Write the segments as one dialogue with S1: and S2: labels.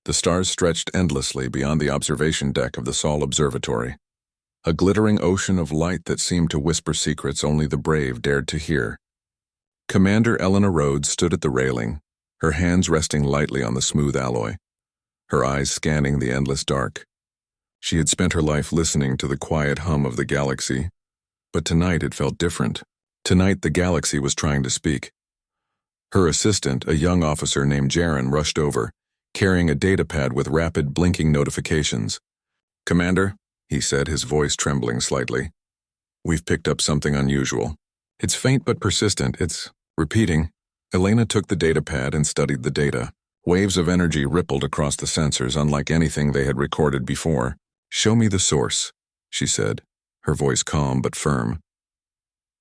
S1: The stars stretched endlessly beyond the observation deck of the Sol Observatory, a glittering ocean of light that seemed to whisper secrets only the brave dared to hear. Commander Elena Rhodes stood at the railing, her hands resting lightly on the smooth alloy, her eyes scanning the endless dark. She had spent her life listening to the quiet hum of the galaxy, but tonight it felt different. Tonight the galaxy was trying to speak. Her assistant, a young officer named Jaren, rushed over, carrying a datapad with rapid blinking notifications. "Commander," he said, his voice trembling slightly, "we've picked up something unusual. It's faint but persistent. It's repeating." Elena took the datapad and studied the data. Waves of energy rippled across the sensors, unlike anything they had recorded before. "Show me the source," she said, her voice calm but firm.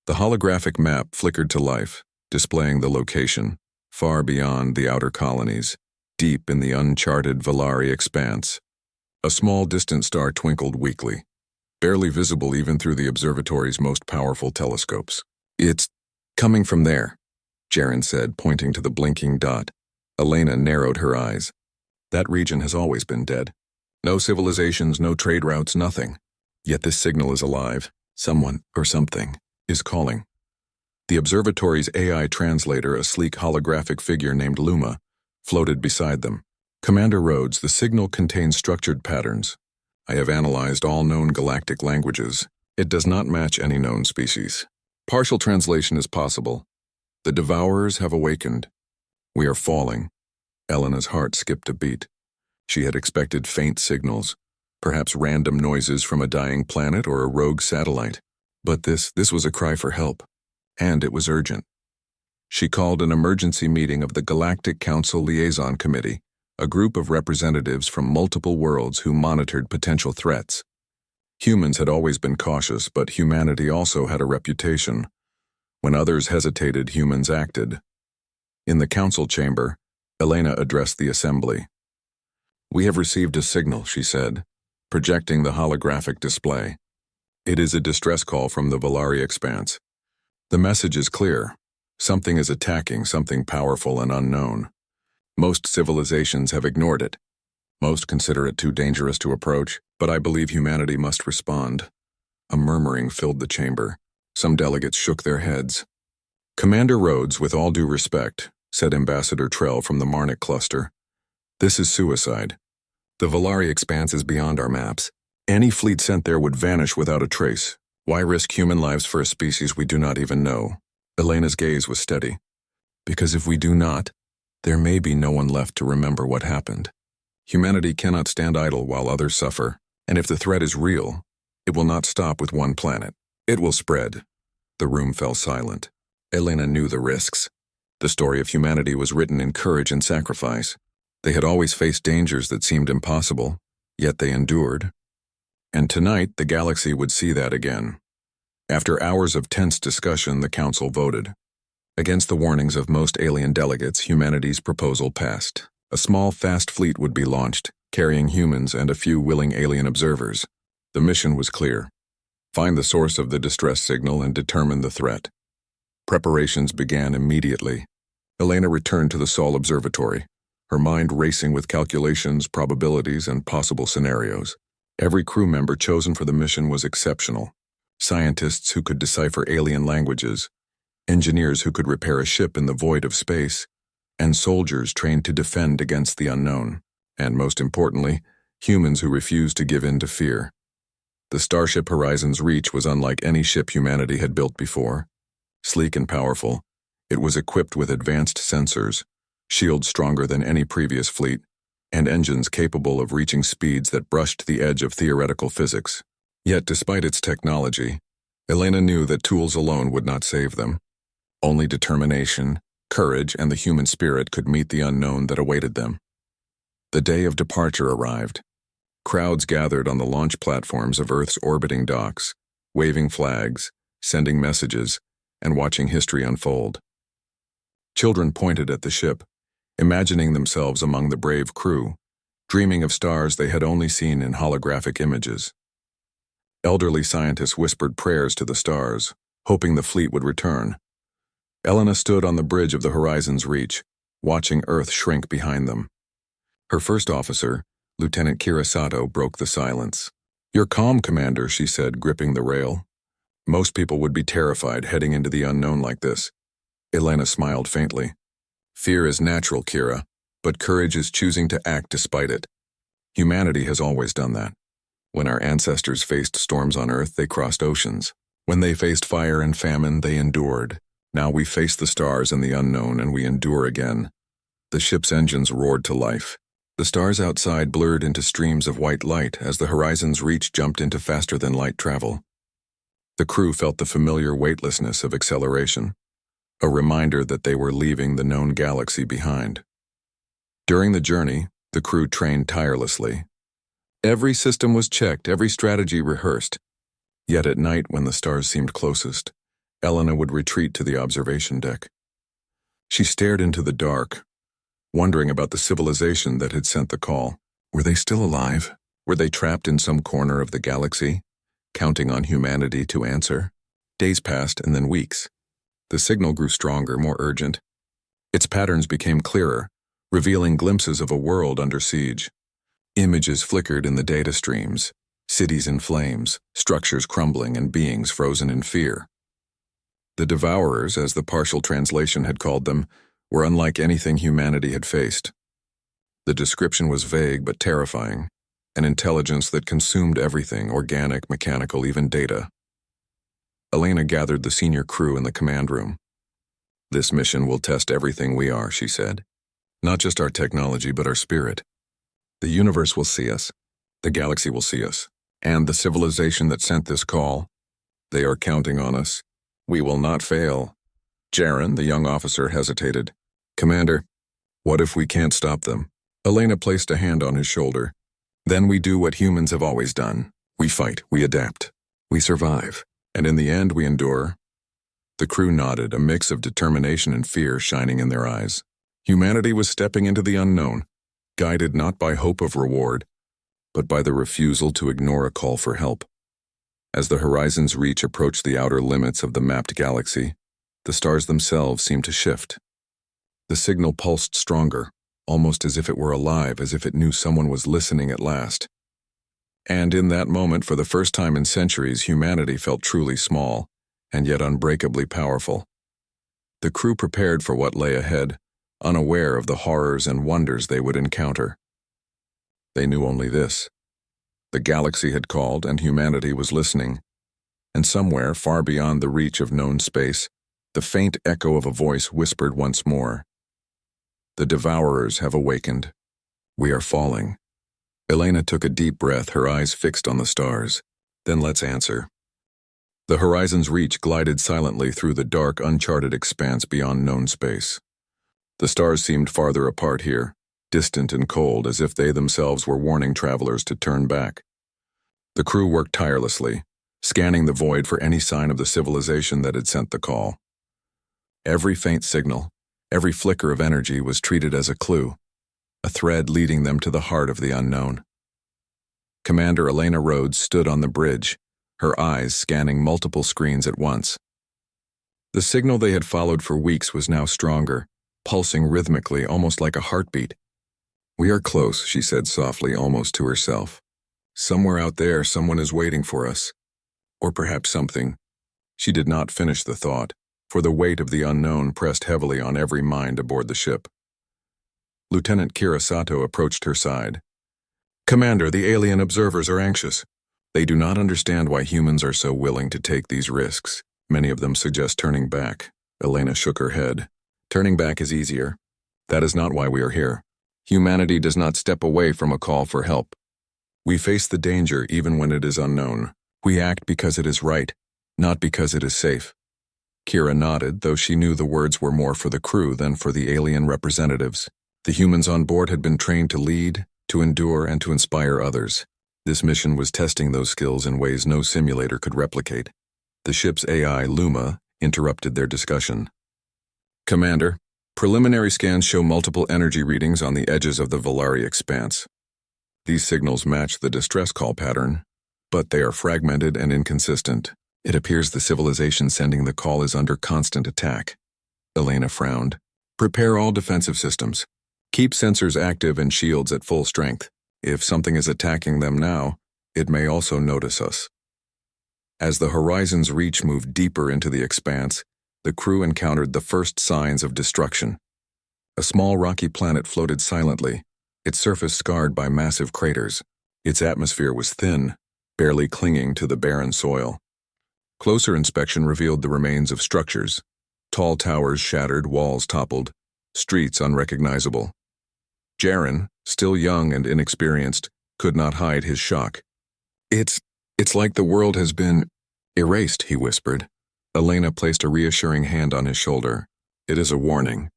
S1: The holographic map flickered to life, displaying the location, far beyond the outer colonies, deep in the uncharted Valari expanse. A small distant star twinkled weakly, barely visible even through the observatory's most powerful telescopes. "It's coming from there," Jaren said, pointing to the blinking dot. Elena narrowed her eyes. That region has always been dead. No civilizations, no trade routes, nothing. Yet this signal is alive. Someone, or something, is calling. The observatory's AI translator, a sleek holographic figure named Luma, floated beside them. "Commander Rhodes, the signal contains structured patterns. I have analyzed all known galactic languages. It does not match any known species. Partial translation is possible. The Devourers have awakened. We are falling." Elena's heart skipped a beat. She had expected faint signals, perhaps random noises from a dying planet or a rogue satellite. But this was a cry for help, and it was urgent. She called an emergency meeting of the Galactic Council Liaison Committee, a group of representatives from multiple worlds who monitored potential threats. Humans had always been cautious, but humanity also had a reputation. When others hesitated, humans acted. In the council chamber, Elena addressed the assembly. "We have received a signal," she said, projecting the holographic display. "It is a distress call from the Valari expanse. The message is clear. Something is attacking, something powerful and unknown. Most civilizations have ignored it. Most consider it too dangerous to approach, but I believe humanity must respond." A murmuring filled the chamber. Some delegates shook their heads. "Commander Rhodes, with all due respect," said Ambassador Trell from the Marnik cluster, "this is suicide. The Valari expanse is beyond our maps. Any fleet sent there would vanish without a trace. Why risk human lives for a species we do not even know?" Elena's gaze was steady. "Because if we do not, there may be no one left to remember what happened. Humanity cannot stand idle while others suffer, and if the threat is real, it will not stop with one planet. It will spread." The room fell silent. Elena knew the risks. The story of humanity was written in courage and sacrifice. They had always faced dangers that seemed impossible, yet they endured. And tonight, the galaxy would see that again. After hours of tense discussion, the council voted. Against the warnings of most alien delegates, humanity's proposal passed. A small, fast fleet would be launched, carrying humans and a few willing alien observers. The mission was clear: find the source of the distress signal and determine the threat. Preparations began immediately. Elena returned to the Sol Observatory, her mind racing with calculations, probabilities, and possible scenarios. Every crew member chosen for the mission was exceptional. Scientists who could decipher alien languages, engineers who could repair a ship in the void of space, and soldiers trained to defend against the unknown, and most importantly, humans who refused to give in to fear. The Starship Horizon's reach was unlike any ship humanity had built before. Sleek and powerful, it was equipped with advanced sensors, shields stronger than any previous fleet, and engines capable of reaching speeds that brushed the edge of theoretical physics. Yet despite its technology, Elena knew that tools alone would not save them. Only determination, courage, and the human spirit could meet the unknown that awaited them. The day of departure arrived. Crowds gathered on the launch platforms of Earth's orbiting docks, waving flags, sending messages, and watching history unfold. Children pointed at the ship, imagining themselves among the brave crew, dreaming of stars they had only seen in holographic images. Elderly scientists whispered prayers to the stars, hoping the fleet would return. Elena stood on the bridge of the horizon's reach, watching Earth shrink behind them. Her first officer, Lieutenant Kira Sato, broke the silence. "You're calm, Commander," she said, gripping the rail. "Most people would be terrified heading into the unknown like this." Elena smiled faintly. "Fear is natural, Kira, but courage is choosing to act despite it. Humanity has always done that. When our ancestors faced storms on Earth, they crossed oceans. When they faced fire and famine, they endured. Now we face the stars and the unknown, and we endure again." The ship's engines roared to life. The stars outside blurred into streams of white light as the horizon's reach jumped into faster-than-light travel. The crew felt the familiar weightlessness of acceleration, a reminder that they were leaving the known galaxy behind. During the journey, the crew trained tirelessly. Every system was checked, every strategy rehearsed. Yet at night, when the stars seemed closest, Elena would retreat to the observation deck. She stared into the dark, wondering about the civilization that had sent the call. Were they still alive? Were they trapped in some corner of the galaxy, counting on humanity to answer? Days passed, and then weeks. The signal grew stronger, more urgent. Its patterns became clearer, revealing glimpses of a world under siege. Images flickered in the data streams, cities in flames, structures crumbling, and beings frozen in fear. The Devourers, as the partial translation had called them, were unlike anything humanity had faced. The description was vague but terrifying, an intelligence that consumed everything, organic, mechanical, even data. Elena gathered the senior crew in the command room. "This mission will test everything we are," she said. "Not just our technology, but our spirit. The universe will see us, the galaxy will see us, and the civilization that sent this call. They are counting on us. We will not fail." Jaren, the young officer, hesitated. "Commander, what if we can't stop them?" Elena placed a hand on his shoulder. "Then we do what humans have always done. We fight, we adapt, we survive, and in the end we endure." The crew nodded, a mix of determination and fear shining in their eyes. Humanity was stepping into the unknown, guided not by hope of reward, but by the refusal to ignore a call for help. As the horizon's reach approached the outer limits of the mapped galaxy, the stars themselves seemed to shift. The signal pulsed stronger, almost as if it were alive, as if it knew someone was listening at last. And in that moment, for the first time in centuries, humanity felt truly small, and yet unbreakably powerful. The crew prepared for what lay ahead, unaware of the horrors and wonders they would encounter. They knew only this: the galaxy had called, and humanity was listening. And somewhere, far beyond the reach of known space, the faint echo of a voice whispered once more, "The Devourers have awakened. We are falling." Elena took a deep breath, her eyes fixed on the stars. "Then let's answer." The horizon's reach glided silently through the dark, uncharted expanse beyond known space. The stars seemed farther apart here, distant and cold, as if they themselves were warning travelers to turn back. The crew worked tirelessly, scanning the void for any sign of the civilization that had sent the call. Every faint signal, every flicker of energy was treated as a clue, a thread leading them to the heart of the unknown. Commander Elena Rhodes stood on the bridge, her eyes scanning multiple screens at once. The signal they had followed for weeks was now stronger, pulsing rhythmically, almost like a heartbeat. "We are close," she said softly, almost to herself. "Somewhere out there, someone is waiting for us. Or perhaps something." She did not finish the thought, for the weight of the unknown pressed heavily on every mind aboard the ship. Lieutenant Kira Sato approached her side. "Commander, the alien observers are anxious. They do not understand why humans are so willing to take these risks. Many of them suggest turning back." Elena shook her head. "Turning back is easier. That is not why we are here. Humanity does not step away from a call for help. We face the danger even when it is unknown. We act because it is right, not because it is safe." Kira nodded, though she knew the words were more for the crew than for the alien representatives. The humans on board had been trained to lead, to endure, and to inspire others. This mission was testing those skills in ways no simulator could replicate. The ship's AI, Luma, interrupted their discussion. "Commander, preliminary scans show multiple energy readings on the edges of the Valari expanse. These signals match the distress call pattern, but they are fragmented and inconsistent. It appears the civilization sending the call is under constant attack." Elena frowned. "Prepare all defensive systems. Keep sensors active and shields at full strength. If something is attacking them now, it may also notice us. As the Horizon's Reach moved deeper into the expanse, the crew encountered the first signs of destruction. A small rocky planet floated silently, its surface scarred by massive craters. Its atmosphere was thin, barely clinging to the barren soil. Closer inspection revealed the remains of structures. Tall towers shattered, walls toppled, streets unrecognizable. Jaren, still young and inexperienced, could not hide his shock. It's like the world has been erased, he whispered. Elena placed a reassuring hand on his shoulder. It is a warning,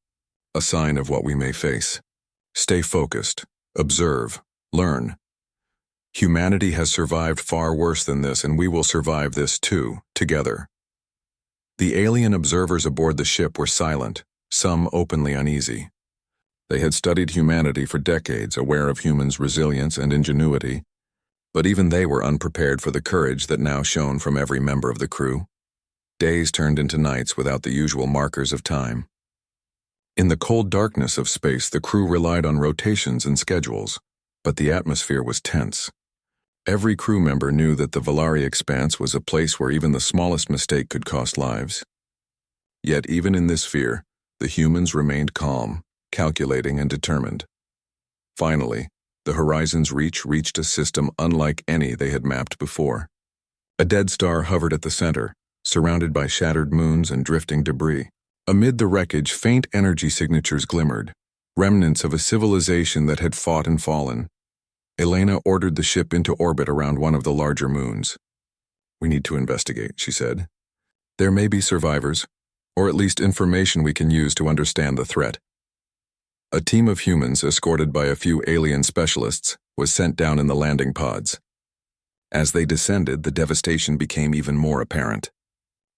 S1: a sign of what we may face. Stay focused, observe, learn. Humanity has survived far worse than this, and we will survive this too, together. The alien observers aboard the ship were silent, some openly uneasy. They had studied humanity for decades, aware of humans' resilience and ingenuity, but even they were unprepared for the courage that now shone from every member of the crew. Days turned into nights without the usual markers of time. In the cold darkness of space, the crew relied on rotations and schedules, but the atmosphere was tense. Every crew member knew that the Valari expanse was a place where even the smallest mistake could cost lives. Yet even in this fear, the humans remained calm, calculating and determined. Finally, the Horizon's Reach reached a system unlike any they had mapped before. A dead star hovered at the center, surrounded by shattered moons and drifting debris. Amid the wreckage, faint energy signatures glimmered, remnants of a civilization that had fought and fallen. Elena ordered the ship into orbit around one of the larger moons. "We need to investigate," she said. "There may be survivors, or at least information we can use to understand the threat." A team of humans, escorted by a few alien specialists, was sent down in the landing pods. As they descended, the devastation became even more apparent.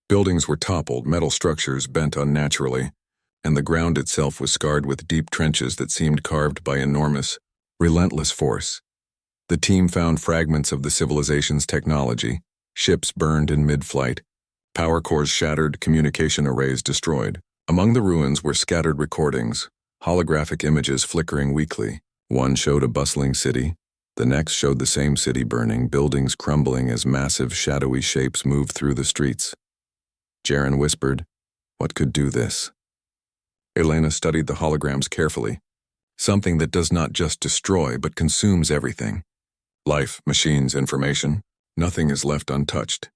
S1: Buildings were toppled, metal structures bent unnaturally, and the ground itself was scarred with deep trenches that seemed carved by enormous, relentless force. The team found fragments of the civilization's technology, ships burned in mid-flight, power cores shattered, communication arrays destroyed. Among the ruins were scattered recordings, holographic images flickering weakly. One showed a bustling city, the next showed the same city burning, buildings crumbling as massive shadowy shapes moved through the streets. Jaren whispered, "What could do this?" Elena studied the holograms carefully. Something that does not just destroy, but consumes everything. Life, machines, information, nothing is left untouched.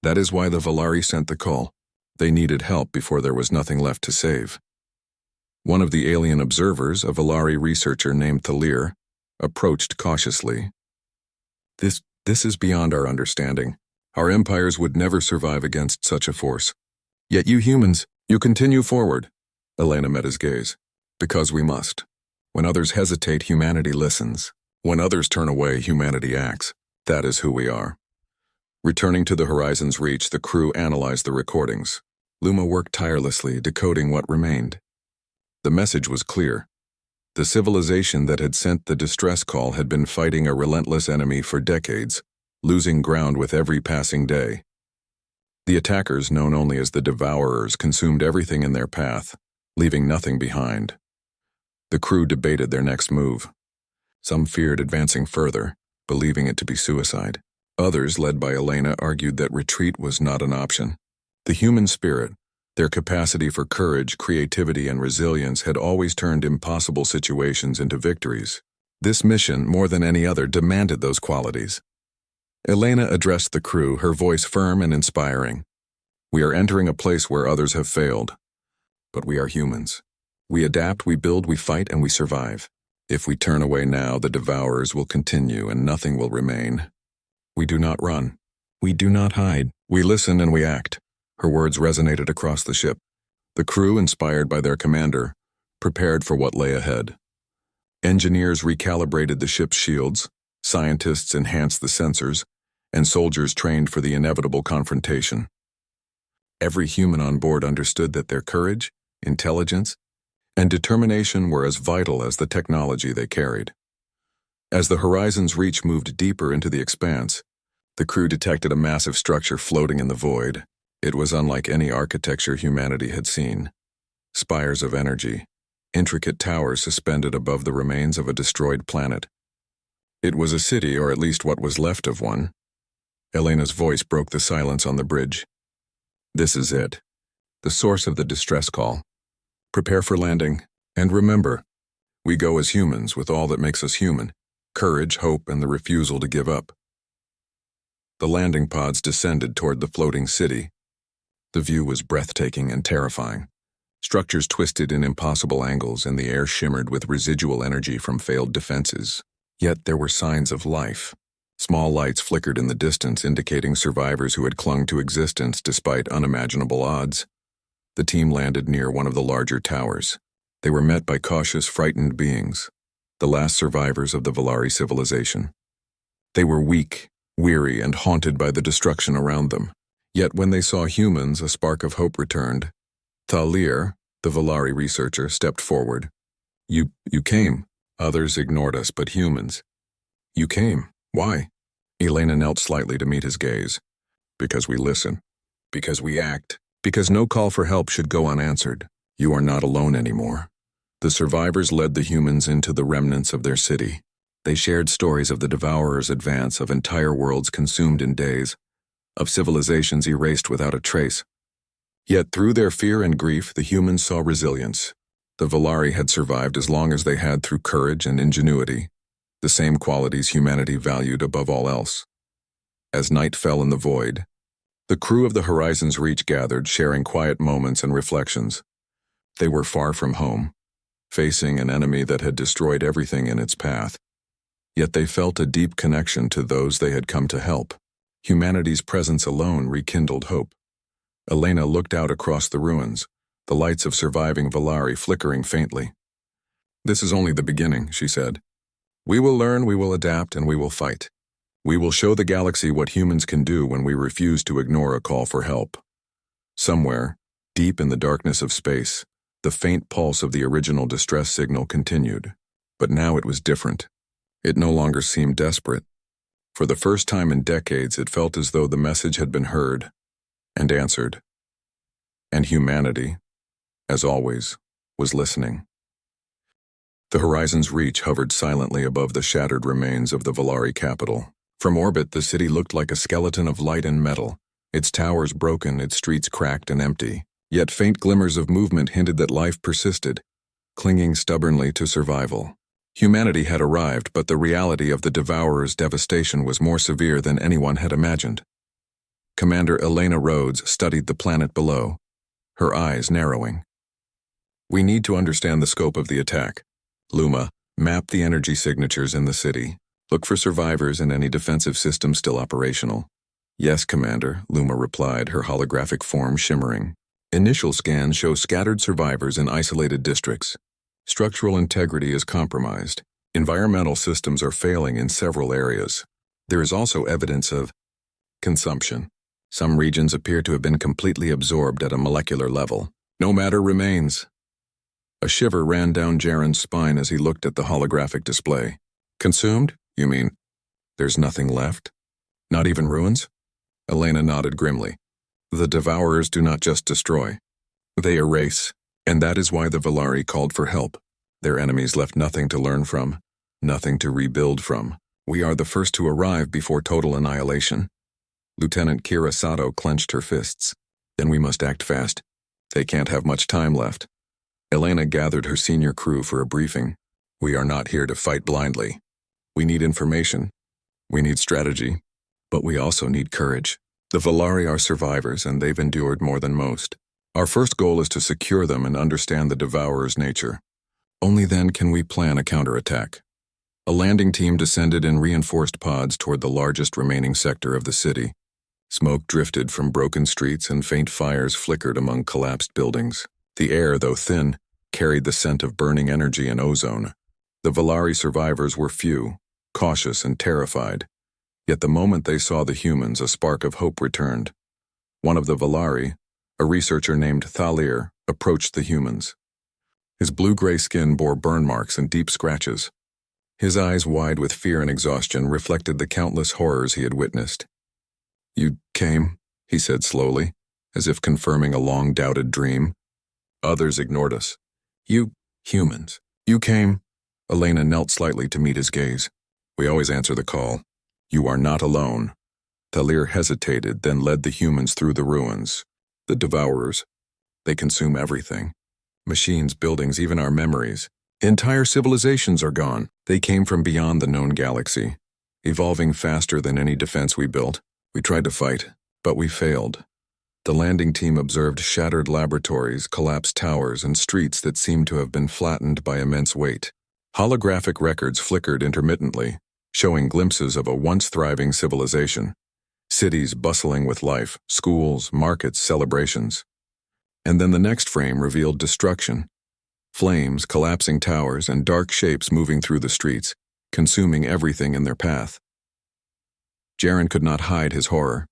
S1: That is why the Valari sent the call. They needed help before there was nothing left to save. One of the alien observers, a Valari researcher named Thalir, approached cautiously. This is beyond our understanding. Our empires would never survive against such a force. Yet you humans, you continue forward. Elena met his gaze. Because we must. When others hesitate, humanity listens. When others turn away, humanity acts. That is who we are. Returning to the Horizon's Reach, the crew analyzed the recordings. Luma worked tirelessly, decoding what remained. The message was clear. The civilization that had sent the distress call had been fighting a relentless enemy for decades, losing ground with every passing day. The attackers, known only as the Devourers, consumed everything in their path, leaving nothing behind. The crew debated their next move. Some feared advancing further, believing it to be suicide. Others, led by Elena, argued that retreat was not an option. The human spirit, their capacity for courage, creativity, and resilience had always turned impossible situations into victories. This mission, more than any other, demanded those qualities. Elena addressed the crew, her voice firm and inspiring. "We are entering a place where others have failed. But we are humans. We adapt, we build, we fight, and we survive. If we turn away now, the Devourers will continue and nothing will remain. We do not run. We do not hide. We listen and we act." Her words resonated across the ship. The crew, inspired by their commander, prepared for what lay ahead. Engineers recalibrated the ship's shields, scientists enhanced the sensors, and soldiers trained for the inevitable confrontation. Every human on board understood that their courage, intelligence, and determination were as vital as the technology they carried. As the Horizon's Reach moved deeper into the expanse, the crew detected a massive structure floating in the void. It was unlike any architecture humanity had seen. Spires of energy, intricate towers suspended above the remains of a destroyed planet. It was a city, or at least what was left of one. Elena's voice broke the silence on the bridge. This is it. The source of the distress call. Prepare for landing, and remember, we go as humans with all that makes us human: courage, hope, and the refusal to give up. The landing pods descended toward the floating city. The view was breathtaking and terrifying. Structures twisted in impossible angles, and the air shimmered with residual energy from failed defenses. Yet there were signs of life. Small lights flickered in the distance, indicating survivors who had clung to existence despite unimaginable odds. The team landed near one of the larger towers. They were met by cautious, frightened beings, the last survivors of the Valari civilization. They were weak, weary, and haunted by the destruction around them. Yet when they saw humans, a spark of hope returned. Thalir, the Valari researcher, stepped forward. You came. Others ignored us, but humans. You came. Why? Elena knelt slightly to meet his gaze. Because we listen. Because we act. Because no call for help should go unanswered. You are not alone anymore. The survivors led the humans into the remnants of their city. They shared stories of the Devourer's advance, of entire worlds consumed in days, of civilizations erased without a trace. Yet through their fear and grief, the humans saw resilience. The Valari had survived as long as they had through courage and ingenuity, the same qualities humanity valued above all else. As night fell in the void, the crew of the Horizon's Reach gathered, sharing quiet moments and reflections. They were far from home, facing an enemy that had destroyed everything in its path. Yet they felt a deep connection to those they had come to help. Humanity's presence alone rekindled hope. Elena looked out across the ruins, the lights of surviving Valari flickering faintly. This is only the beginning, she said. We will learn, we will adapt, and we will fight. We will show the galaxy what humans can do when we refuse to ignore a call for help. Somewhere, deep in the darkness of space, the faint pulse of the original distress signal continued. But now it was different. It no longer seemed desperate. For the first time in decades, it felt as though the message had been heard and answered. And humanity, as always, was listening. The Horizon's Reach hovered silently above the shattered remains of the Valari capital. From orbit, the city looked like a skeleton of light and metal, its towers broken, its streets cracked and empty. Yet faint glimmers of movement hinted that life persisted, clinging stubbornly to survival. Humanity had arrived, but the reality of the Devourer's devastation was more severe than anyone had imagined. Commander Elena Rhodes studied the planet below, her eyes narrowing. We need to understand the scope of the attack. Luma, map the energy signatures in the city. Look for survivors and any defensive system still operational. Yes, Commander, Luma replied, her holographic form shimmering. Initial scans show scattered survivors in isolated districts. Structural integrity is compromised. Environmental systems are failing in several areas. There is also evidence of consumption. Some regions appear to have been completely absorbed at a molecular level. No matter remains. A shiver ran down Jaren's spine as he looked at the holographic display. Consumed? You mean there's nothing left? Not even ruins? Elena nodded grimly. The Devourers do not just destroy. They erase, and that is why the Valari called for help. Their enemies left nothing to learn from, nothing to rebuild from. We are the first to arrive before total annihilation. Lieutenant Kira Sato clenched her fists. Then we must act fast. They can't have much time left. Elena gathered her senior crew for a briefing. We are not here to fight blindly. We need information. We need strategy. But we also need courage. The Valari are survivors, and they've endured more than most. Our first goal is to secure them and understand the Devourer's nature. Only then can we plan a counterattack. A landing team descended in reinforced pods toward the largest remaining sector of the city. Smoke drifted from broken streets and faint fires flickered among collapsed buildings. The air, though thin, carried the scent of burning energy and ozone. The Valari survivors were few, cautious and terrified. Yet the moment they saw the humans, a spark of hope returned. One of the Valari, a researcher named Thalir, approached the humans. His blue-gray skin bore burn marks and deep scratches. His eyes, wide with fear and exhaustion, reflected the countless horrors he had witnessed. You came, he said slowly, as if confirming a long-doubted dream. Others ignored us. You Humans. You came? Elena knelt slightly to meet his gaze. We always answer the call. You are not alone. Thalir hesitated, then led the humans through the ruins. The Devourers. They consume everything. Machines, buildings, even our memories. Entire civilizations are gone. They came from beyond the known galaxy, evolving faster than any defense we built. We tried to fight, but we failed. The landing team observed shattered laboratories, collapsed towers, and streets that seemed to have been flattened by immense weight. Holographic records flickered intermittently, showing glimpses of a once thriving civilization. Cities bustling with life, schools, markets, celebrations. And then the next frame revealed destruction. Flames, collapsing towers, and dark shapes moving through the streets, consuming everything in their path. Jaren could not hide his horror.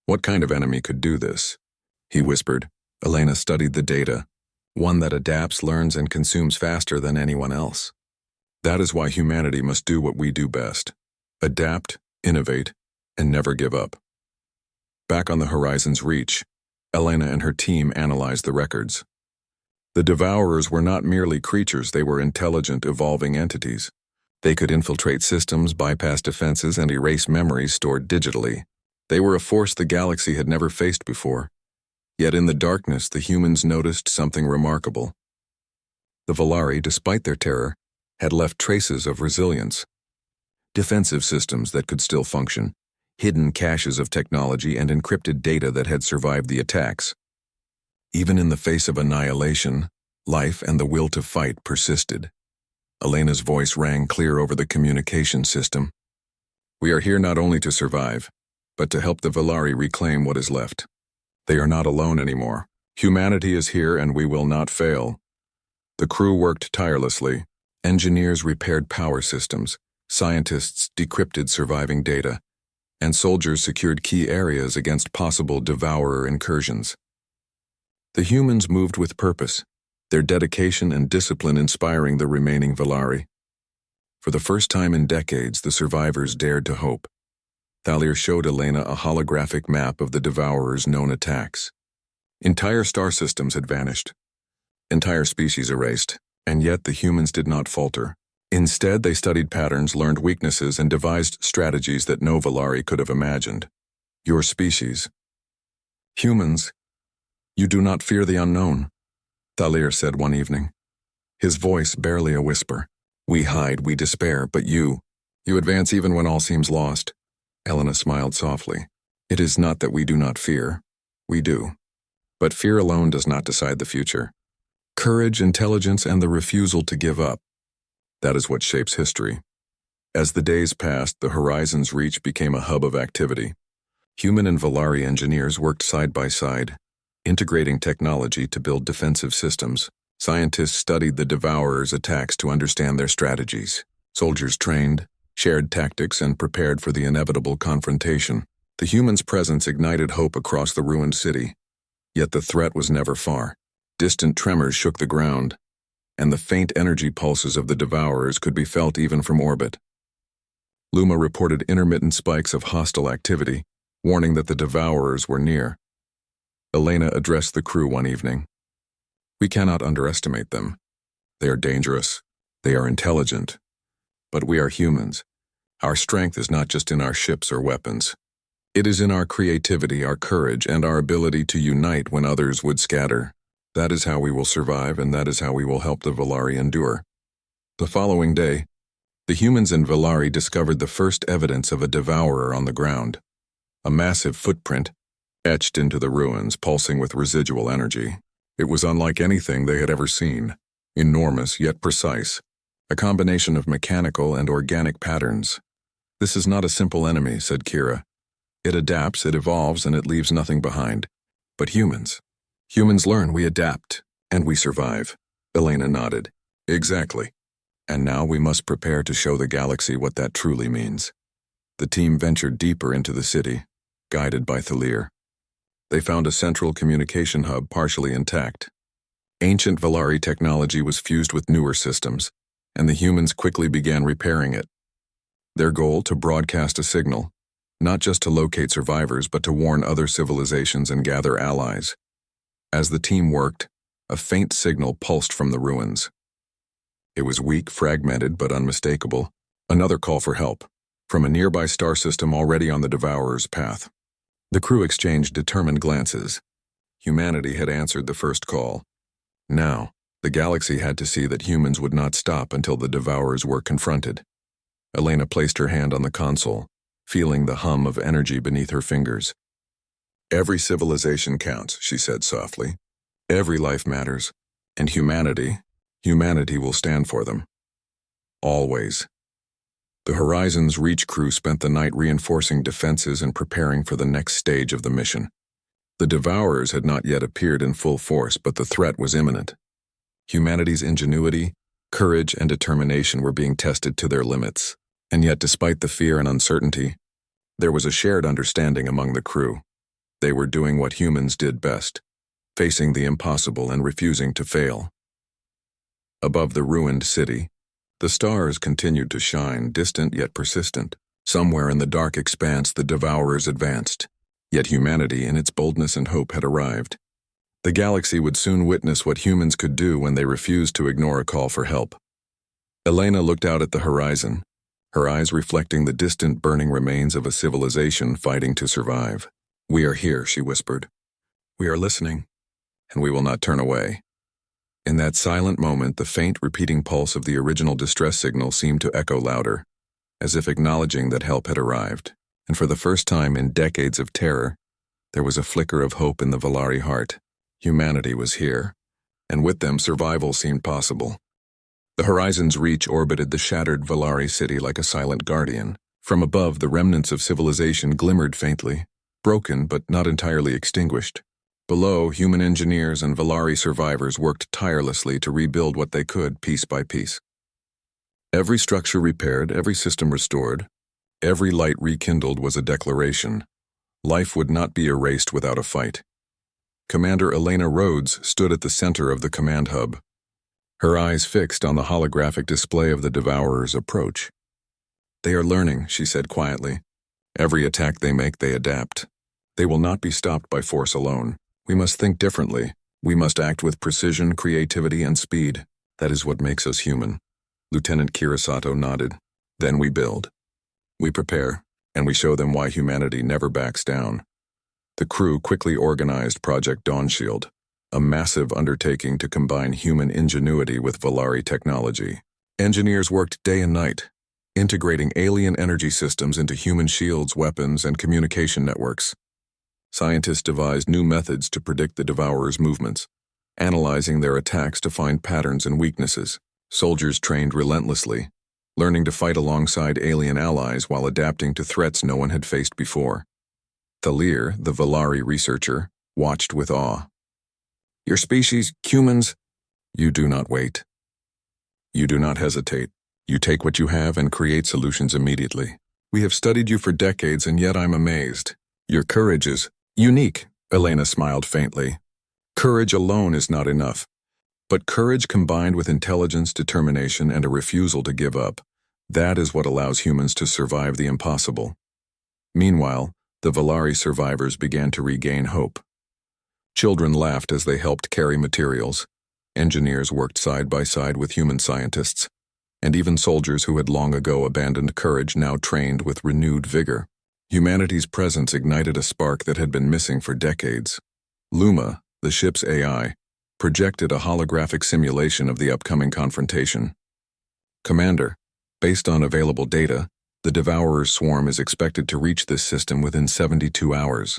S1: What kind of enemy could do this? He whispered. Elena studied the data. One that adapts, learns, and consumes faster than anyone else. That is why humanity must do what we do best. Adapt, innovate, and never give up. Back on the horizon's reach, Elena and her team analyzed the records. The Devourers were not merely creatures, they were intelligent, evolving entities. They could infiltrate systems, bypass defenses, and erase memories stored digitally. They were a force the galaxy had never faced before. Yet in the darkness, the humans noticed something remarkable. The Volari, despite their terror, had left traces of resilience. Defensive systems that could still function, hidden caches of technology and encrypted data that had survived the attacks. Even in the face of annihilation, life and the will to fight persisted. Elena's voice rang clear over the communication system. We are here not only to survive, but to help the Volari reclaim what is left. They are not alone anymore. Humanity is here and we will not fail. The crew worked tirelessly. Engineers repaired power systems, scientists decrypted surviving data, and soldiers secured key areas against possible Devourer incursions. The humans moved with purpose, their dedication and discipline inspiring the remaining Volari. For the first time in decades, the survivors dared to hope. Thalir showed Elena a holographic map of the Devourers' known attacks. Entire star systems had vanished, entire species erased, and yet the humans did not falter. Instead, they studied patterns, learned weaknesses, and devised strategies that no Volari could have imagined. Your species. Humans, you do not fear the unknown, Thalir said one evening. His voice barely a whisper. We hide, we despair, but you advance even when all seems lost. Elena smiled softly. It is not that we do not fear. We do. But fear alone does not decide the future. Courage, intelligence, and the refusal to give up. That is what shapes history. As the days passed, the horizon's reach became a hub of activity. Human and Volari engineers worked side by side, integrating technology to build defensive systems. Scientists studied the Devourers' attacks to understand their strategies. Soldiers trained, shared tactics, and prepared for the inevitable confrontation. The humans' presence ignited hope across the ruined city. Yet the threat was never far. Distant tremors shook the ground, and the faint energy pulses of the Devourers could be felt even from orbit. Luma reported intermittent spikes of hostile activity, warning that the Devourers were near. Elena addressed the crew one evening. We cannot underestimate them. They are dangerous. They are intelligent. But we are humans. Our strength is not just in our ships or weapons. It is in our creativity, our courage, and our ability to unite when others would scatter. That is how we will survive, and that is how we will help the Volari endure. The following day, the humans and Volari discovered the first evidence of a Devourer on the ground. A massive footprint, etched into the ruins, pulsing with residual energy. It was unlike anything they had ever seen. Enormous, yet precise. A combination of mechanical and organic patterns. This is not a simple enemy, said Kira. It adapts, it evolves, and it leaves nothing behind. But humans learn, we adapt, and we survive. Elena nodded. Exactly. And now we must prepare to show the galaxy what that truly means. The team ventured deeper into the city, guided by Thalir. They found a central communication hub partially intact. Ancient Volari technology was fused with newer systems, and the humans quickly began repairing it. Their goal, to broadcast a signal, not just to locate survivors, but to warn other civilizations and gather allies. As the team worked, A faint signal pulsed from the ruins. It was weak, fragmented, but unmistakable. Another call for help, from a nearby star system already on the Devourer's path. The crew exchanged determined glances. Humanity had answered the first call. Now, the galaxy had to see that humans would not stop until the Devourers were confronted. Elena placed her hand on the console, feeling the hum of energy beneath her fingers. "Every civilization counts," she said softly. "Every life matters, and humanity will stand for them. Always." The Horizon's Reach crew spent the night reinforcing defenses and preparing for the next stage of the mission. The Devourers had not yet appeared in full force, but the threat was imminent. Humanity's ingenuity, courage, and determination were being tested to their limits. And yet, despite the fear and uncertainty, there was a shared understanding among the crew. They were doing what humans did best, facing the impossible and refusing to fail. Above the ruined city, the stars continued to shine, distant yet persistent. Somewhere in the dark expanse, the Devourers advanced. Yet humanity, in its boldness and hope, had arrived. The galaxy would soon witness what humans could do when they refused to ignore a call for help. Elena looked out at the horizon, her eyes reflecting the distant burning remains of a civilization fighting to survive. "We are here," she whispered. "We are listening, and we will not turn away." In that silent moment, the faint repeating pulse of the original distress signal seemed to echo louder, as if acknowledging that help had arrived. And for the first time in decades of terror, there was a flicker of hope in the Valari heart. Humanity was here, and with them survival seemed possible. The Horizon's Reach orbited the shattered Valari city like a silent guardian. From above, the remnants of civilization glimmered faintly, broken but not entirely extinguished. Below, human engineers and Valari survivors worked tirelessly to rebuild what they could, piece by piece. Every structure repaired, every system restored, every light rekindled was a declaration. Life would not be erased without a fight. Commander Elena Rhodes stood at the center of the command hub, her eyes fixed on the holographic display of the Devourer's approach. "They are learning," she said quietly. "Every attack they make, they adapt. They will not be stopped by force alone. We must think differently. We must act with precision, creativity, and speed. That is what makes us human." Lieutenant Kirisato nodded. "Then we build. We prepare, and we show them why humanity never backs down." The crew quickly organized Project Dawnshield, a massive undertaking to combine human ingenuity with Valari technology. Engineers worked day and night, integrating alien energy systems into human shields, weapons, and communication networks. Scientists devised new methods to predict the Devourers' movements, analyzing their attacks to find patterns and weaknesses. Soldiers trained relentlessly, learning to fight alongside alien allies while adapting to threats no one had faced before. Thalir, the Valari researcher, watched with awe. "Your species, humans, you do not wait. You do not hesitate. You take what you have and create solutions immediately. We have studied you for decades, and yet I'm amazed. Your courage is unique," Elena smiled faintly. "Courage alone is not enough. But courage combined with intelligence, determination, and a refusal to give up, that is what allows humans to survive the impossible." Meanwhile, the Valari survivors began to regain hope. Children laughed as they helped carry materials. Engineers worked side by side with human scientists, and even soldiers who had long ago abandoned courage now trained with renewed vigor. Humanity's presence ignited a spark that had been missing for decades. Luma, the ship's AI, projected a holographic simulation of the upcoming confrontation. "Commander, based on available data, the Devourer's swarm is expected to reach this system within 72 hours.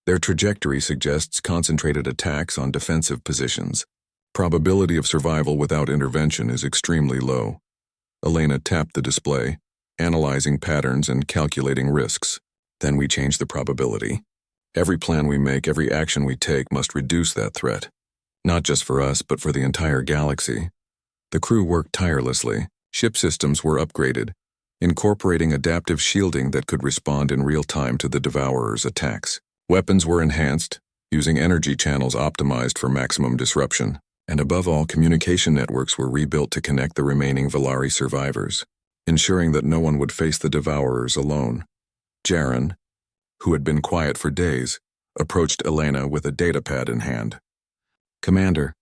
S1: Their trajectory suggests concentrated attacks on defensive positions. Probability of survival without intervention is extremely low." Elena tapped the display, analyzing patterns and calculating risks. "Then we change the probability. Every plan we make, every action we take must reduce that threat. Not just for us, but for the entire galaxy." The crew worked tirelessly. Ship systems were upgraded, incorporating adaptive shielding that could respond in real time to the Devourer's attacks. Weapons were enhanced, using energy channels optimized for maximum disruption. And above all, communication networks were rebuilt to connect the remaining Valari survivors, ensuring that no one would face the Devourers alone. Jaren, who had been quiet for days, approached Elena with a datapad in hand. Commander,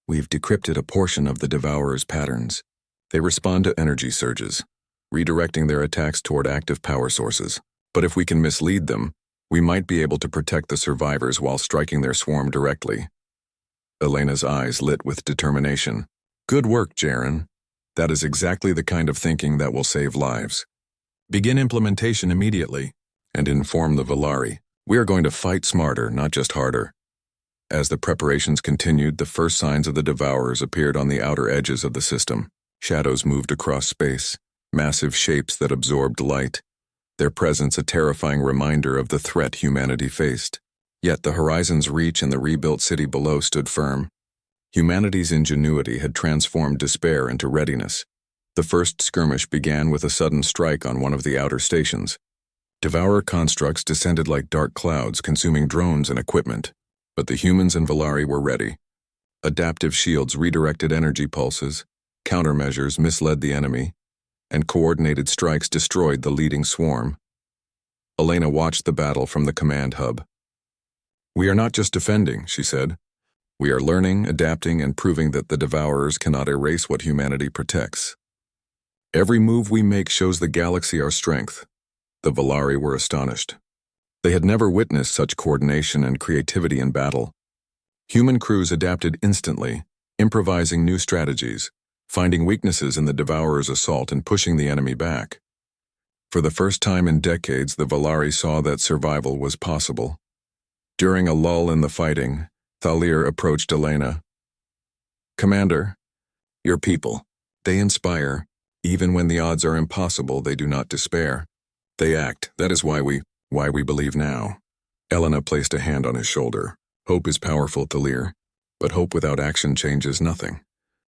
S1: we've decrypted a portion of the Devourer's patterns. They respond to energy surges, redirecting their attacks toward active power sources. But if we can mislead them, we might be able to protect the survivors while striking their swarm directly. Elena's eyes lit with determination. Good work, Jaren. That is exactly the kind of thinking that will save lives. Begin implementation immediately, and inform the Valari. We are going to fight smarter, not just harder. As the preparations continued, the first signs of the Devourers appeared on the outer edges of the system. Shadows moved across space, massive shapes that absorbed light, their presence a terrifying reminder of the threat humanity faced. Yet the horizon's reach and the rebuilt city below stood firm. Humanity's ingenuity had transformed despair into readiness. The first skirmish began with a sudden strike on one of the outer stations. Devourer constructs descended like dark clouds, consuming drones and equipment. But the humans and Valari were ready. Adaptive shields redirected energy pulses, countermeasures misled the enemy, and coordinated strikes destroyed the leading swarm. Elena watched the battle from the command hub. We are not just defending, she said. We are learning, adapting, and proving that the Devourers cannot erase what humanity protects. Every move we make shows the galaxy our strength. The Valari were astonished. They had never witnessed such coordination and creativity in battle. Human crews adapted instantly, improvising new strategies, finding weaknesses in the Devourer's assault and pushing the enemy back. For the first time in decades, the Valari saw that survival was possible. During a lull in the fighting, Thalir approached Elena. Commander, your people, they inspire. Even when the odds are impossible, they do not despair. They act. That is why we believe now. Elena placed a hand on his shoulder. Hope is powerful, Thalir, but hope without action changes nothing.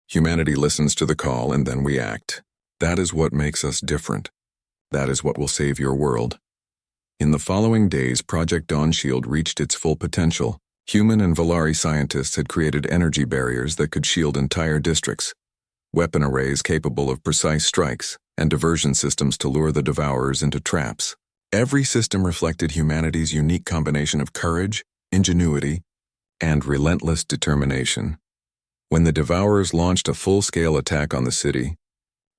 S1: Humanity listens to the call and then we act. That is what makes us different. That is what will save your world. In the following days, Project Dawn Shield reached its full potential. Human and Valari scientists had created energy barriers that could shield entire districts, weapon arrays capable of precise strikes, and diversion systems to lure the Devourers into traps. Every system reflected humanity's unique combination of courage, ingenuity, and relentless determination. When the Devourers launched a full-scale attack on the city,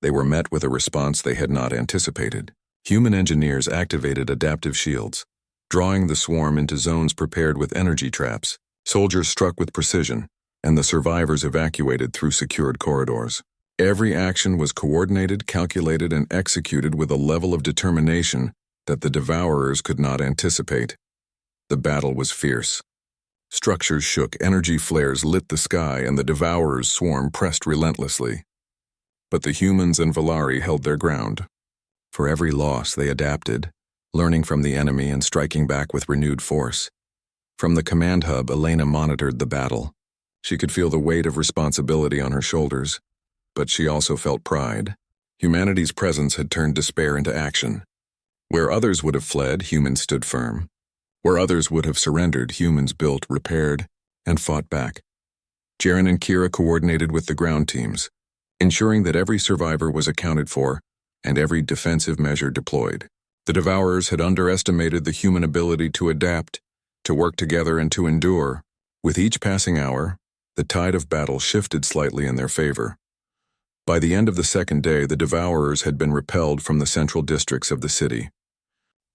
S1: they were met with a response they had not anticipated. Human engineers activated adaptive shields, drawing the swarm into zones prepared with energy traps. Soldiers struck with precision, and the survivors evacuated through secured corridors. Every action was coordinated, calculated, and executed with a level of determination that the Devourers could not anticipate. The battle was fierce. Structures shook, energy flares lit the sky, and the Devourers' swarm pressed relentlessly. But the humans and Valari held their ground. For every loss, they adapted, learning from the enemy and striking back with renewed force. From the command hub, Elena monitored the battle. She could feel the weight of responsibility on her shoulders, but she also felt pride. Humanity's presence had turned despair into action. Where others would have fled, humans stood firm. Where others would have surrendered, humans built, repaired, and fought back. Jaren and Kira coordinated with the ground teams, ensuring that every survivor was accounted for and every defensive measure deployed. The Devourers had underestimated the human ability to adapt, to work together, and to endure. With each passing hour, the tide of battle shifted slightly in their favor. By the end of the second day, the Devourers had been repelled from the central districts of the city.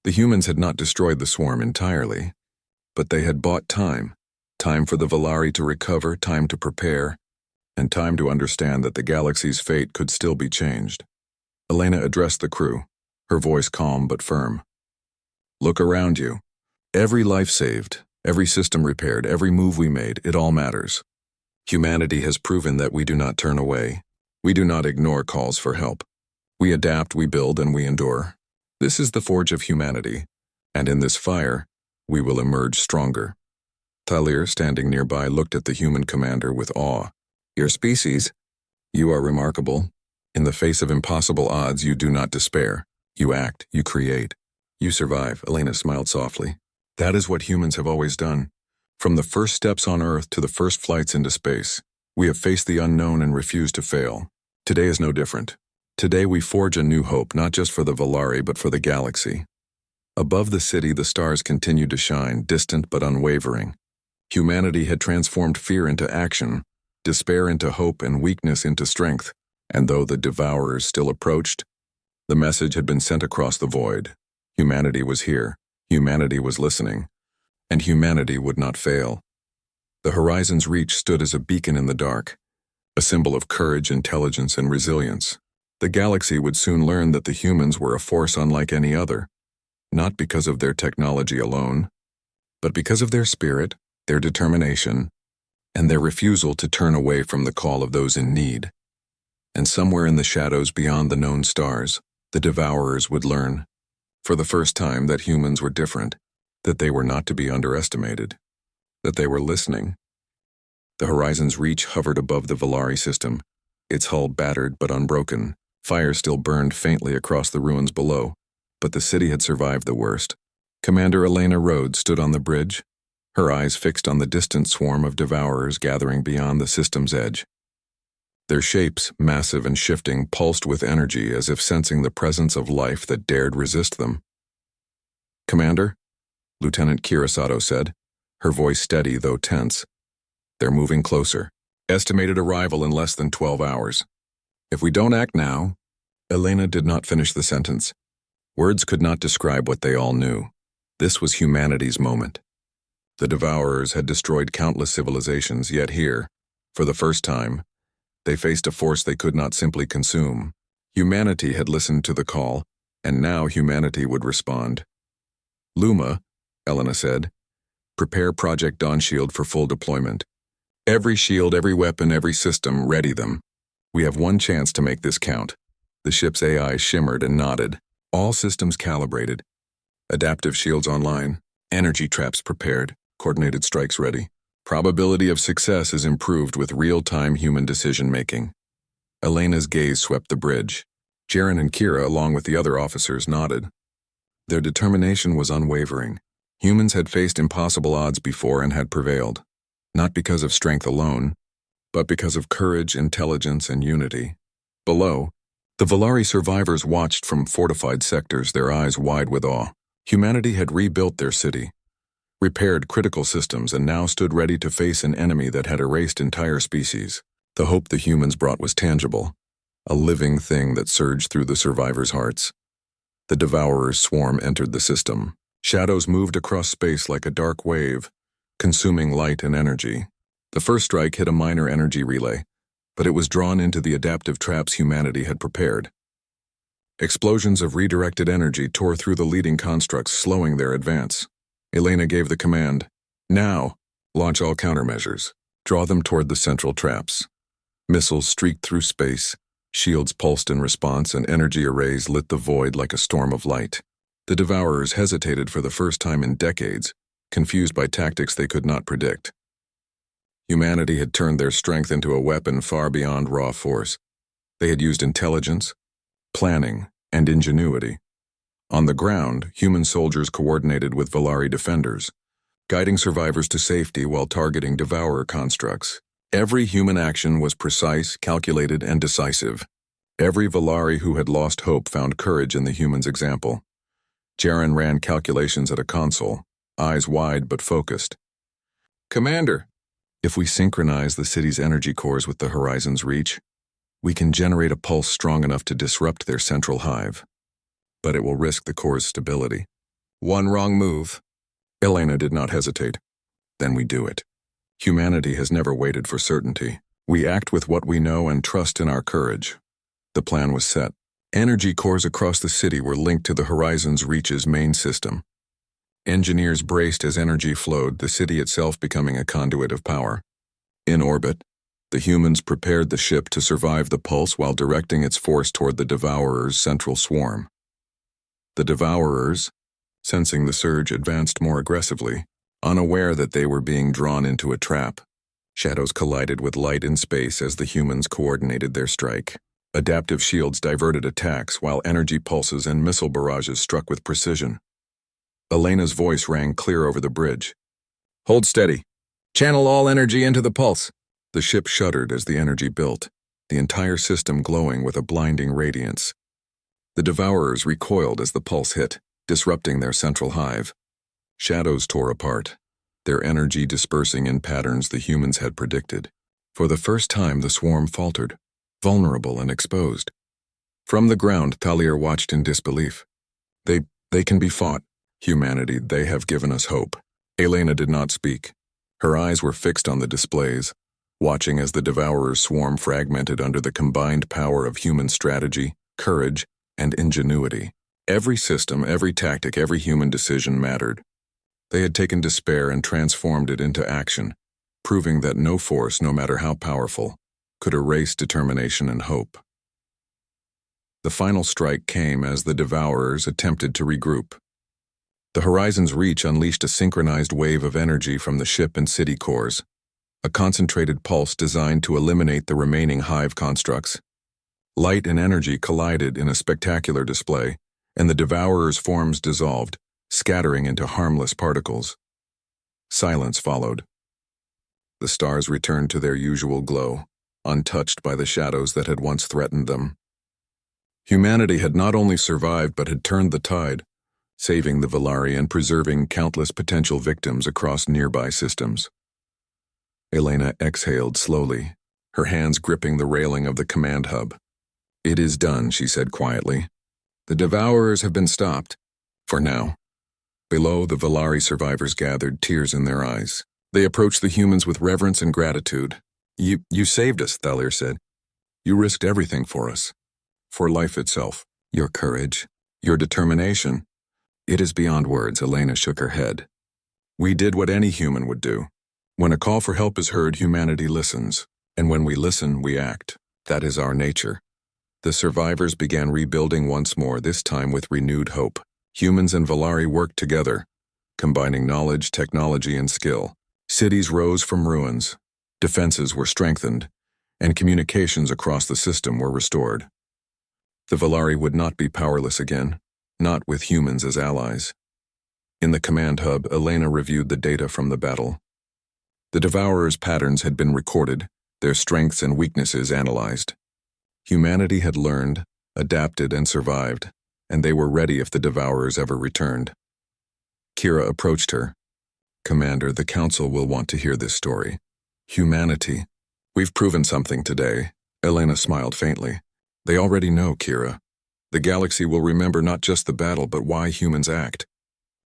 S1: The humans had not destroyed the swarm entirely, but they had bought time. Time for the Valari to recover, time to prepare, and time to understand that the galaxy's fate could still be changed. Elena addressed the crew, her voice calm but firm. Look around you. Every life saved, every system repaired, every move we made, it all matters. Humanity has proven that we do not turn away. We do not ignore calls for help. We adapt, we build, and we endure. This is the forge of humanity, and in this fire, we will emerge stronger. Thalir, standing nearby, looked at the human commander with awe. Your species, you are remarkable. In the face of impossible odds, you do not despair. You act, you create, you survive. Elena smiled softly. That is what humans have always done. From the first steps on Earth to the first flights into space, we have faced the unknown and refused to fail. Today is no different. Today we forge a new hope, not just for the Valari, but for the galaxy. Above the city, the stars continued to shine, distant but unwavering. Humanity had transformed fear into action, despair into hope, and weakness into strength, and though the Devourers still approached, the message had been sent across the void. Humanity was here, humanity was listening, and humanity would not fail. The Horizon's Reach stood as a beacon in the dark, a symbol of courage, intelligence, and resilience. The galaxy would soon learn that the humans were a force unlike any other, not because of their technology alone, but because of their spirit, their determination, and their refusal to turn away from the call of those in need. And somewhere in the shadows beyond the known stars, the Devourers would learn, for the first time, that humans were different, that they were not to be underestimated, that they were listening. The Horizon's Reach hovered above the Volari system, its hull battered but unbroken. Fire still burned faintly across the ruins below, but the city had survived the worst. Commander Elena Rhodes stood on the bridge, her eyes fixed on the distant swarm of Devourers gathering beyond the system's edge. Their shapes, massive and shifting, pulsed with energy as if sensing the presence of life that dared resist them. "Commander," Lieutenant Kirisato said, her voice steady though tense. "They're moving closer. Estimated arrival in less than 12 hours. If we don't act now..." Elena did not finish the sentence. Words could not describe what they all knew. This was humanity's moment. The Devourers had destroyed countless civilizations, yet here, for the first time, they faced a force they could not simply consume. Humanity had listened to the call, and now humanity would respond. "Luma," Elena said, "prepare Project Dawn Shield for full deployment. Every shield, every weapon, every system, ready them. We have one chance to make this count." The ship's AI shimmered and nodded. All systems calibrated. Adaptive shields online. Energy traps prepared. Coordinated strikes ready. Probability of success is improved with real-time human decision-making. Elena's gaze swept the bridge. Jaren and Kira, along with the other officers, nodded. Their determination was unwavering. Humans had faced impossible odds before and had prevailed. Not because of strength alone, but because of courage, intelligence, and unity. Below, the Volari survivors watched from fortified sectors, their eyes wide with awe. Humanity had rebuilt their city, repaired critical systems, and now stood ready to face an enemy that had erased entire species. The hope the humans brought was tangible, a living thing that surged through the survivors' hearts. The Devourers' swarm entered the system. Shadows moved across space like a dark wave, consuming light and energy. The first strike hit a minor energy relay, but it was drawn into the adaptive traps humanity had prepared. Explosions of redirected energy tore through the leading constructs, slowing their advance. Elena gave the command, "Now, launch all countermeasures. Draw them toward the central traps." Missiles streaked through space, shields pulsed in response, and energy arrays lit the void like a storm of light. The Devourers hesitated for the first time in decades, confused by tactics they could not predict. Humanity had turned their strength into a weapon far beyond raw force. They had used intelligence, planning, and ingenuity. On the ground, human soldiers coordinated with Volari defenders, guiding survivors to safety while targeting Devourer constructs. Every human action was precise, calculated, and decisive. Every Volari who had lost hope found courage in the human's example. Jaren ran calculations at a console, eyes wide but focused. "Commander, if we synchronize the city's energy cores with the Horizon's Reach, we can generate a pulse strong enough to disrupt their central hive. But it will risk the core's stability. One wrong move." Elena did not hesitate. "Then we do it. Humanity has never waited for certainty. We act with what we know and trust in our courage." The plan was set. Energy cores across the city were linked to the Horizon's Reach's main system. Engineers braced as energy flowed, the city itself becoming a conduit of power. In orbit, the humans prepared the ship to survive the pulse while directing its force toward the Devourers' central swarm. The Devourers, sensing the surge, advanced more aggressively, unaware that they were being drawn into a trap. Shadows collided with light in space as the humans coordinated their strike. Adaptive shields diverted attacks while energy pulses and missile barrages struck with precision. Elena's voice rang clear over the bridge. "Hold steady. Channel all energy into the pulse." The ship shuddered as the energy built, the entire system glowing with a blinding radiance. The Devourers recoiled as the pulse hit, disrupting their central hive. Shadows tore apart. their energy dispersing in patterns the humans had predicted. For the first time, the swarm faltered, vulnerable and exposed. From the ground, Thalir watched in disbelief. They can be fought. Humanity, they have given us hope. Elena did not speak. Her eyes were fixed on the displays, watching as the Devourer's swarm fragmented under the combined power of human strategy, courage, and ingenuity. Every system, every tactic, every human decision mattered. They had taken despair and transformed it into action, proving that no force, no matter how powerful, could erase determination and hope. The final strike came as the Devourers attempted to regroup. The Horizon's reach unleashed a synchronized wave of energy from the ship and city cores, a concentrated pulse designed to eliminate the remaining hive constructs. Light and energy collided in a spectacular display, and the Devourer's forms dissolved, scattering into harmless particles. Silence followed. The stars returned to their usual glow, untouched by the shadows that had once threatened them. Humanity had not only survived but had turned the tide, saving the Velari and preserving countless potential victims across nearby systems. Elena exhaled slowly, her hands gripping the railing of the command hub. "It is done," she said quietly. "The Devourers have been stopped, for now." Below, the Velari survivors gathered, tears in their eyes. They approached the humans with reverence and gratitude. You saved us," Thalir said. "You risked everything for us. For life itself. Your courage, your determination. It is beyond words," Elena shook her head. "We did what any human would do. When a call for help is heard, humanity listens. And when we listen, we act. That is our nature." The survivors began rebuilding once more, this time with renewed hope. Humans and Velari worked together, combining knowledge, technology, and skill. Cities rose from ruins, defenses were strengthened, and communications across the system were restored. The Velari would not be powerless again, not with humans as allies. In the command hub, Elena reviewed the data from the battle. The Devourers' patterns had been recorded, their strengths and weaknesses analyzed. Humanity had learned, adapted, and survived, and they were ready if the Devourers ever returned. Kira approached her. "Commander, the Council will want to hear this story. Humanity. We've proven something today." Elena smiled faintly. "They already know, Kira. The galaxy will remember not just the battle, but why humans act.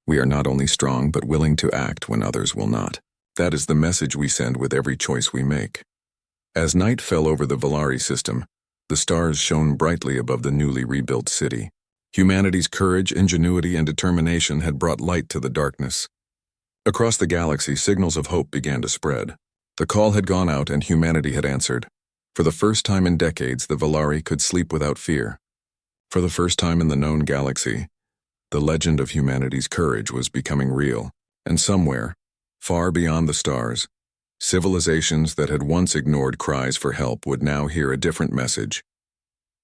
S1: We are not only strong, but willing to act when others will not. That is the message we send with every choice we make." As night fell over the Velari system, the stars shone brightly above the newly rebuilt city. Humanity's courage, ingenuity, and determination had brought light to the darkness. Across the galaxy, signals of hope began to spread. The call had gone out and humanity had answered. For the first time in decades, the Velari could sleep without fear. For the first time in the known galaxy, the legend of humanity's courage was becoming real, and somewhere, far beyond the stars, civilizations that had once ignored cries for help would now hear a different message.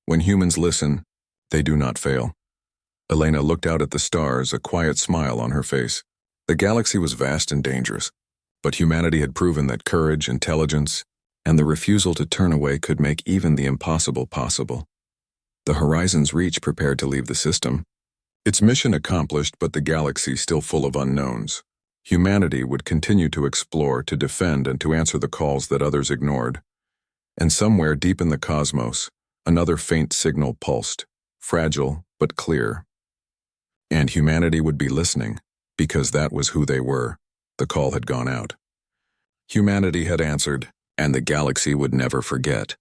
S1: When humans listen, they do not fail. Elena looked out at the stars, a quiet smile on her face. The galaxy was vast and dangerous, but humanity had proven that courage, intelligence, and the refusal to turn away could make even the impossible possible. The Horizon's reach prepared to leave the system. Its mission accomplished, but the galaxy still full of unknowns. Humanity would continue to explore, to defend, and to answer the calls that others ignored. And somewhere deep in the cosmos, another faint signal pulsed, fragile but clear. And humanity would be listening, because that was who they were. The call had gone out. Humanity had answered, and the galaxy would never forget.